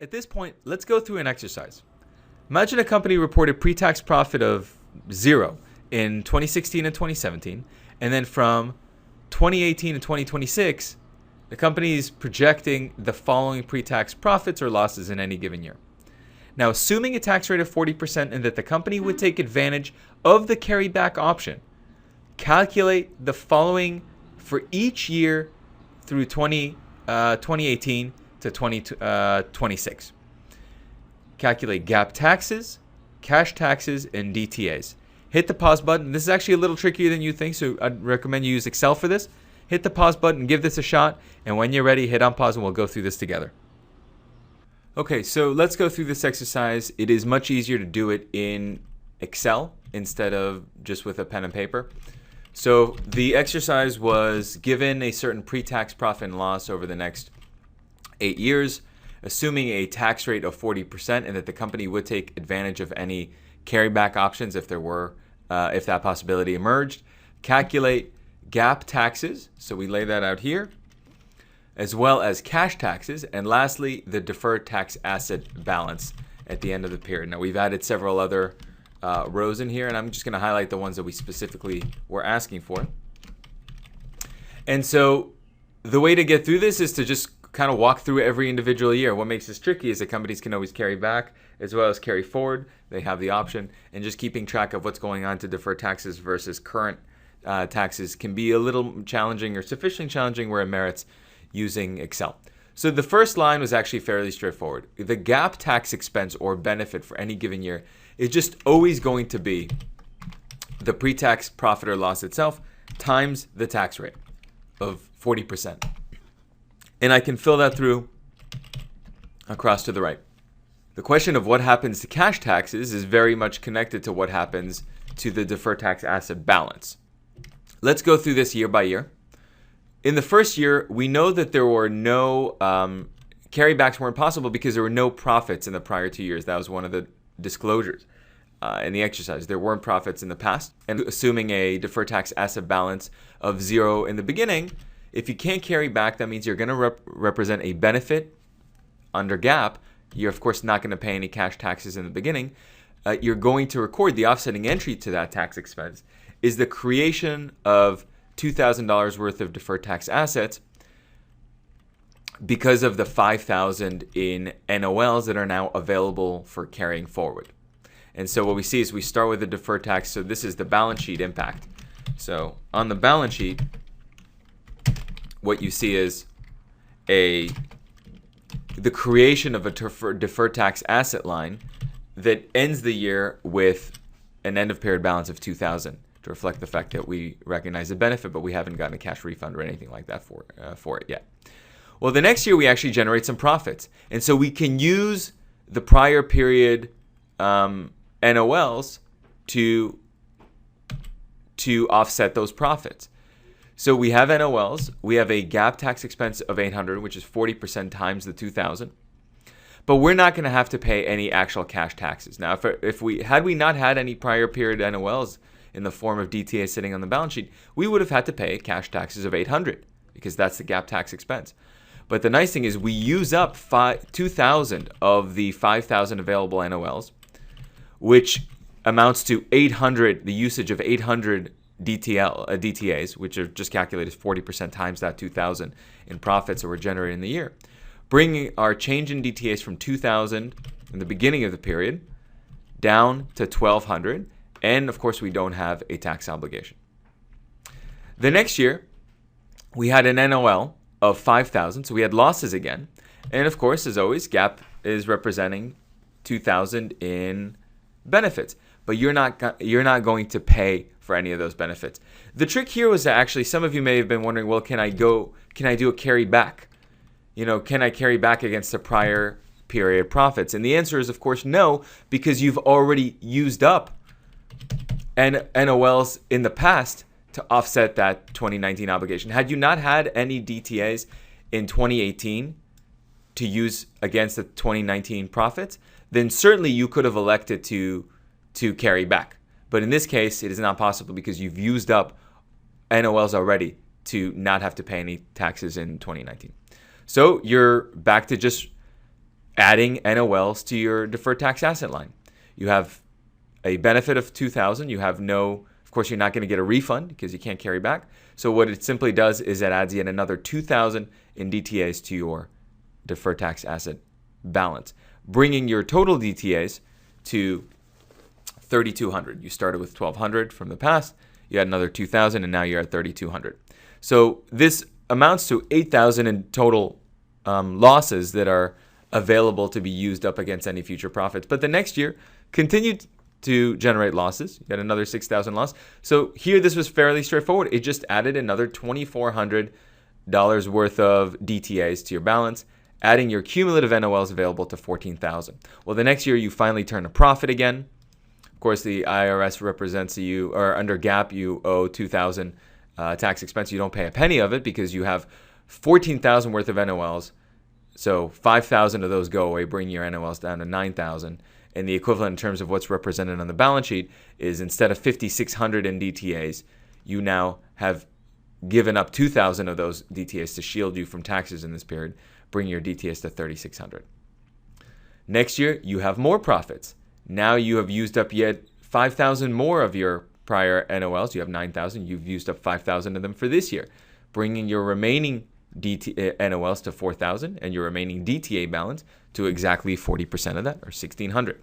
At this point, let's go through an exercise. Imagine a company reported pre-tax profit of 0 in 2016 and 2017, and then from 2018 to 2026, the company is projecting the following pre-tax profits or losses in any given year. Now, assuming a tax rate of 40% and that the company would take advantage of the carryback option, calculate the following for each year through 2018 to 2026. Calculate GAAP taxes, cash taxes, and DTAs. Hit the pause button. This is actually a little trickier than you think, so I'd recommend you use Excel for this. Hit the pause button, give this a shot, and when you're ready, hit on pause and we'll go through this together. Okay, so let's go through this exercise. It is much easier to do it in Excel instead of just with a pen and paper. So the exercise was given a certain pre-tax profit and loss over the next 8 years, assuming a tax rate of 40% and that the company would take advantage of any carryback options if that possibility emerged. Calculate GAAP taxes, so we lay that out here, as well as cash taxes, and lastly, the deferred tax asset balance at the end of the period. Now, we've added several other rows in here, and I'm just going to highlight the ones that we specifically were asking for. And so the way to get through this is to just kind of walk through every individual year. What makes this tricky is that companies can always carry back as well as carry forward. They have the option, and just keeping track of what's going on to defer taxes versus current taxes can be a little challenging or sufficiently challenging where it merits using Excel. So the first line was actually fairly straightforward. The GAAP tax expense or benefit for any given year is just always going to be the pre-tax profit or loss itself times the tax rate of 40%. And I can fill that through across to the right. The question of what happens to cash taxes is very much connected to what happens to the deferred tax asset balance. Let's go through this year by year. In the first year, we know that there were no carrybacks weren't possible because there were no profits in the prior 2 years. That was one of the disclosures in the exercise. There weren't profits in the past. And assuming a deferred tax asset balance of 0 in the beginning, if you can't carry back, that means you're going to represent a benefit under GAAP. You're, of course, not going to pay any cash taxes in the beginning. You're going to record the offsetting entry to that tax expense is the creation of $2,000 worth of deferred tax assets because of the $5,000 in NOLs that are now available for carrying forward. And so what we see is we start with the deferred tax. So this is the balance sheet impact. So on the balance sheet, what you see is the creation of a deferred tax asset line that ends the year with an end of period balance of $2,000 to reflect the fact that we recognize the benefit, but we haven't gotten a cash refund or anything like that for it yet. Well, the next year we actually generate some profits, and so we can use the prior period NOLs to offset those profits. So we have NOLs, we have a GAAP tax expense of $800, which is 40% times the $2,000. But we're not going to have to pay any actual cash taxes. Now, if we not had any prior period NOLs in the form of DTA sitting on the balance sheet, we would have had to pay cash taxes of $800 because that's the GAAP tax expense. But the nice thing is we use up $2,000 of the $5,000 available NOLs, which amounts to $800, the usage of 800 DTAs, which are just calculated as 40% times that 2,000 in profits that were generated in the year, bringing our change in DTAs from 2,000 in the beginning of the period down to 1,200, and of course we don't have a tax obligation. The next year, we had an NOL of 5,000, so we had losses again, and of course, as always, GAAP is representing 2,000 in benefits, but you're not going to pay for any of those benefits. The trick here was that actually some of you may have been wondering, well, can I do a carry back? Can I carry back against the prior period profits? And the answer is, of course, no, because you've already used up NOLs in the past to offset that 2019 obligation. Had you not had any DTAs in 2018 to use against the 2019 profits, then certainly you could have elected to carry back. But in this case, it is not possible because you've used up NOLs already to not have to pay any taxes in 2019. So you're back to just adding NOLs to your deferred tax asset line. You have a benefit of $2,000. You have no, of course, you're not going to get a refund because you can't carry back. So what it simply does is it adds yet another $2,000 in DTAs to your deferred tax asset balance, bringing your total DTAs to $3,200. You started with $1,200 from the past. You had another $2,000, and now you're at $3,200. So this amounts to $8,000 in total losses that are available to be used up against any future profits. But the next year continued to generate losses. You had another $6,000 loss. So here this was fairly straightforward. It just added another $2,400 worth of DTAs to your balance, adding your cumulative NOLs available to $14,000. Well, the next year you finally turn a profit again. Of course, the IRS represents you, or under GAAP, you owe $2,000 tax expense. You don't pay a penny of it because you have $14,000 worth of NOLs. So $5,000 of those go away, bring your NOLs down to $9,000. And the equivalent in terms of what's represented on the balance sheet is instead of $5,600 in DTAs, you now have given up $2,000 of those DTAs to shield you from taxes in this period, bring your DTAs to $3,600. Next year, you have more profits. Now you have used up yet $5,000 more of your prior NOLs. You have $9,000. You've used up $5,000 of them for this year, bringing your remaining NOLs to $4,000 and your remaining DTA balance to exactly 40% of that, or $1,600.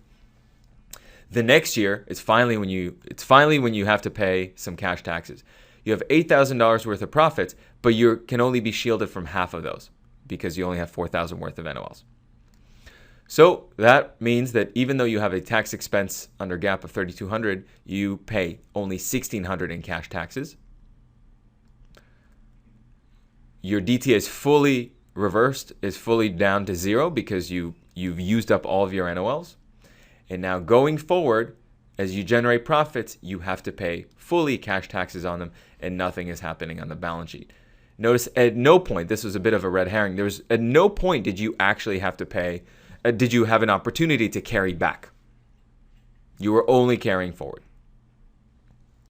The next year, it's finally when you have to pay some cash taxes. You have $8,000 worth of profits, but you can only be shielded from half of those because you only have $4,000 worth of NOLs. So that means that even though you have a tax expense under GAAP of $3,200, you pay only $1,600 in cash taxes. Your DTA is fully reversed, is fully down to zero because you've used up all of your NOLs. And now going forward, as you generate profits, you have to pay fully cash taxes on them, and nothing is happening on the balance sheet. Notice at no point, this was a bit of a red herring, at no point did you actually have to pay, did you have an opportunity to carry back. You were only carrying forward.